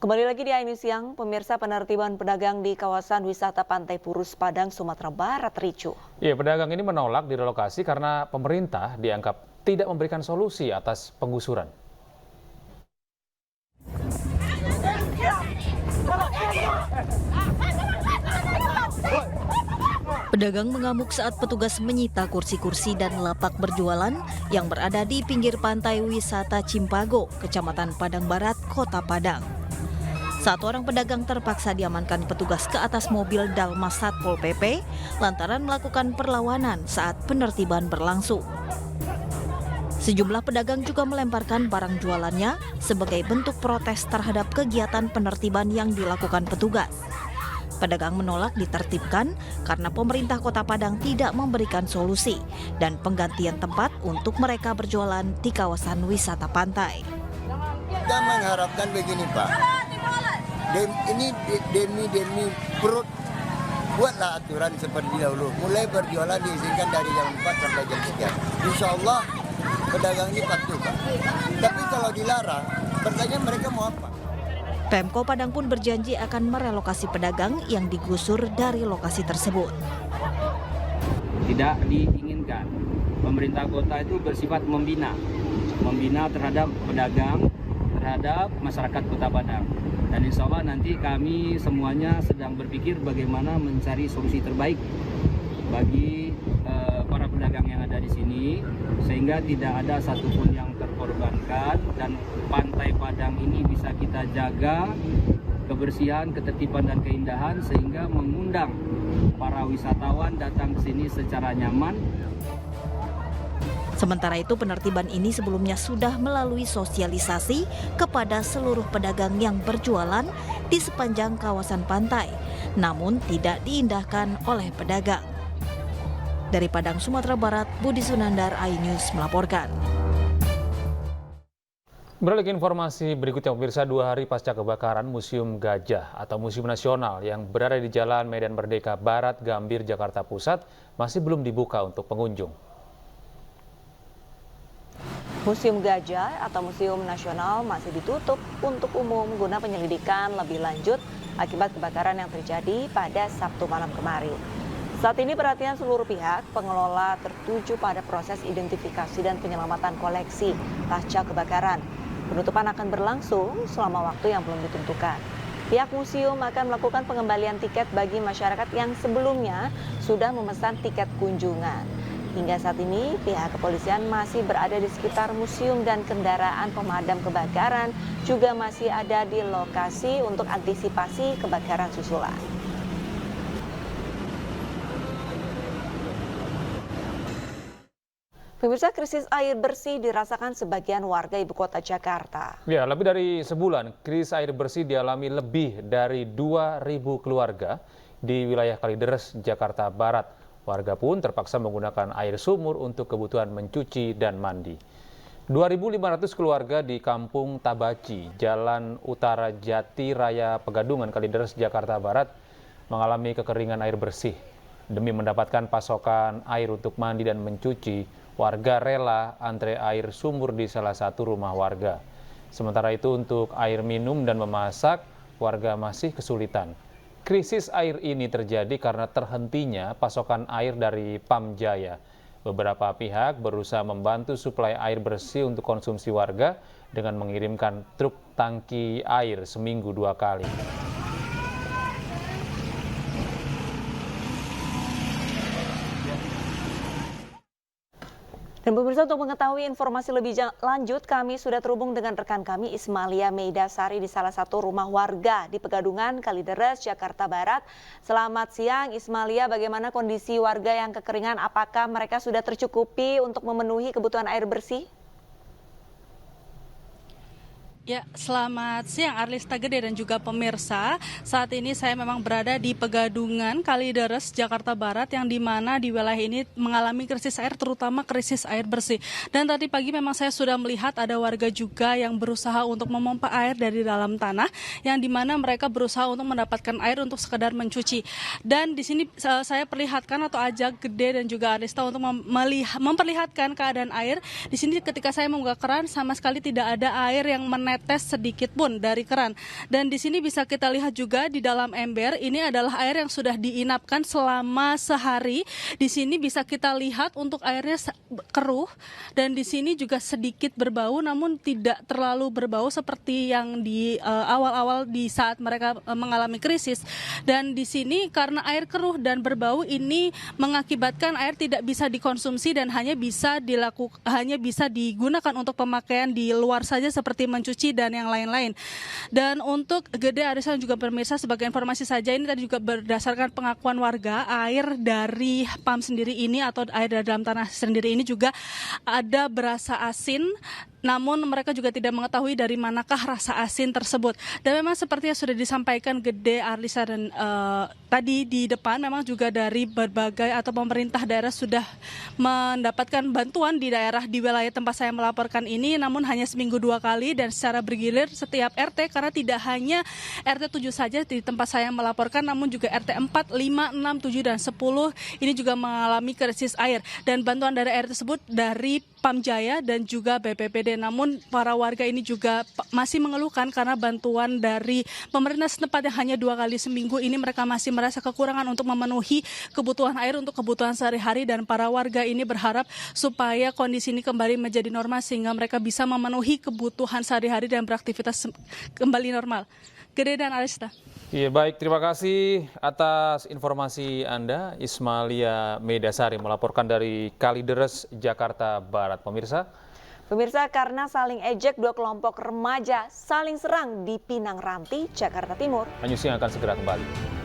Kembali lagi di iNews Siang, pemirsa, penertiban pedagang di kawasan wisata Pantai Purus, Padang, Sumatera Barat ricuh. Ya, pedagang ini menolak direlokasi karena pemerintah dianggap tidak memberikan solusi atas penggusuran. Pedagang mengamuk saat petugas menyita kursi-kursi dan lapak berjualan yang berada di pinggir pantai wisata Cimpago, Kecamatan Padang Barat, Kota Padang. Satu orang pedagang terpaksa diamankan petugas ke atas mobil Dalmas Satpol PP lantaran melakukan perlawanan saat penertiban berlangsung. Sejumlah pedagang juga melemparkan barang jualannya sebagai bentuk protes terhadap kegiatan penertiban yang dilakukan petugas. Pedagang menolak ditertibkan karena pemerintah Kota Padang tidak memberikan solusi dan penggantian tempat untuk mereka berjualan di kawasan wisata pantai. Kita mengharapkan begini, Pak. Ini demi perut, buatlah aturan seperti dahulu. Mulai berjualan diizinkan dari jam 4 sampai jam 3. Insya Allah pedagang ini patuh, Pak. Tapi kalau dilarang, pertanyaan mereka mau apa? Pemko Padang pun berjanji akan merelokasi pedagang yang digusur dari lokasi tersebut. Tidak diinginkan. Pemerintah kota itu bersifat membina terhadap pedagang, terhadap masyarakat Kota Padang. Dan insya Allah nanti kami semuanya sedang berpikir bagaimana mencari solusi terbaik bagi para pedagang yang ada di sini, sehingga tidak ada satupun yang terkorbankan dan Pantai Padang ini bisa kita jaga kebersihan, ketertiban dan keindahan sehingga mengundang para wisatawan datang ke sini secara nyaman. Sementara itu, penertiban ini sebelumnya sudah melalui sosialisasi kepada seluruh pedagang yang berjualan di sepanjang kawasan pantai, namun tidak diindahkan oleh pedagang. Dari Padang, Sumatera Barat, Budi Sunandar, iNews melaporkan. Beralih ke informasi berikutnya, pemirsa, 2 hari pasca kebakaran Museum Gajah atau Museum Nasional yang berada di Jalan Medan Merdeka Barat, Gambir, Jakarta Pusat masih belum dibuka untuk pengunjung. Museum Gajah atau Museum Nasional masih ditutup untuk umum guna penyelidikan lebih lanjut akibat kebakaran yang terjadi pada Sabtu malam kemarin. Saat ini perhatian seluruh pihak pengelola tertuju pada proses identifikasi dan penyelamatan koleksi pasca kebakaran. Penutupan akan berlangsung selama waktu yang belum ditentukan. Pihak museum akan melakukan pengembalian tiket bagi masyarakat yang sebelumnya sudah memesan tiket kunjungan. Hingga saat ini, pihak kepolisian masih berada di sekitar museum dan kendaraan pemadam kebakaran juga masih ada di lokasi untuk antisipasi kebakaran susulan. Pemirsa, krisis air bersih dirasakan sebagian warga ibu kota Jakarta. Ya, lebih dari sebulan krisis air bersih dialami lebih dari 2.000 keluarga di wilayah Kalideres, Jakarta Barat. Warga pun terpaksa menggunakan air sumur untuk kebutuhan mencuci dan mandi. 2.500 keluarga di Kampung Tabaci, Jalan Utara Jati Raya Pegadungan, Kalideres, Jakarta Barat mengalami kekeringan air bersih. Demi mendapatkan pasokan air untuk mandi dan mencuci, warga rela antre air sumur di salah satu rumah warga. Sementara itu untuk air minum dan memasak, warga masih kesulitan. Krisis air ini terjadi karena terhentinya pasokan air dari Pamjaya. Beberapa pihak berusaha membantu suplai air bersih untuk konsumsi warga dengan mengirimkan truk tangki air seminggu 2 kali. Dan pemirsa, untuk mengetahui informasi lebih lanjut, kami sudah terhubung dengan rekan kami Ismalia Meidasari di salah satu rumah warga di Pegadungan, Kalideres, Jakarta Barat. Selamat siang Ismalia, bagaimana kondisi warga yang kekeringan? Apakah mereka sudah tercukupi untuk memenuhi kebutuhan air bersih? Ya, selamat siang Arlista Gede dan juga pemirsa. Saat ini saya memang berada di Pegadungan, Kalideres, Jakarta Barat, yang dimana di wilayah ini mengalami krisis air, terutama krisis air bersih. Dan tadi pagi memang saya sudah melihat ada warga juga yang berusaha untuk memompa air dari dalam tanah, yang dimana mereka berusaha untuk mendapatkan air untuk sekedar mencuci. Dan di sini saya perlihatkan atau ajak Gede dan juga Arlista untuk memperlihatkan keadaan air. Di sini ketika saya membuka keran, sama sekali tidak ada air yang menetes menetes sedikit pun dari keran. Dan di sini bisa kita lihat juga di dalam ember ini adalah air yang sudah diinapkan selama sehari. Di sini bisa kita lihat untuk airnya keruh dan di sini juga sedikit berbau, namun tidak terlalu berbau seperti yang di awal-awal di saat mereka mengalami krisis. Dan di sini karena air keruh dan berbau ini mengakibatkan air tidak bisa dikonsumsi dan hanya bisa digunakan untuk pemakaian di luar saja seperti mencuci dan yang lain-lain. Dan untuk Gede Arisan juga pemirsa, sebagai informasi saja ini tadi juga berdasarkan pengakuan warga, air dari PAM sendiri ini atau air dari dalam tanah sendiri ini juga ada berasa asin. Namun mereka juga tidak mengetahui dari manakah rasa asin tersebut. Dan memang seperti yang sudah disampaikan Gede Arlisa dan tadi di depan, memang juga dari berbagai atau pemerintah daerah sudah mendapatkan bantuan di daerah di wilayah tempat saya melaporkan ini, namun hanya seminggu 2 kali dan secara bergilir setiap RT, karena tidak hanya RT 7 saja di tempat saya melaporkan, namun juga RT 4, 5, 6, 7, dan 10 ini juga mengalami krisis air. Dan bantuan dari air tersebut dari PAM Jaya dan juga BPBD. Namun para warga ini juga masih mengeluhkan karena bantuan dari pemerintah setempat yang hanya 2 kali seminggu ini, mereka masih merasa kekurangan untuk memenuhi kebutuhan air untuk kebutuhan sehari-hari, dan para warga ini berharap supaya kondisi ini kembali menjadi normal sehingga mereka bisa memenuhi kebutuhan sehari-hari dan beraktivitas kembali normal. Gede dan Arista. Iya, baik, terima kasih atas informasi Anda, Ismalia Medasari melaporkan dari Kalideres, Jakarta Barat. Pemirsa, karena saling ejek, 2 kelompok remaja saling serang di Pinang Ranti, Jakarta Timur. Anyusi akan segera kembali.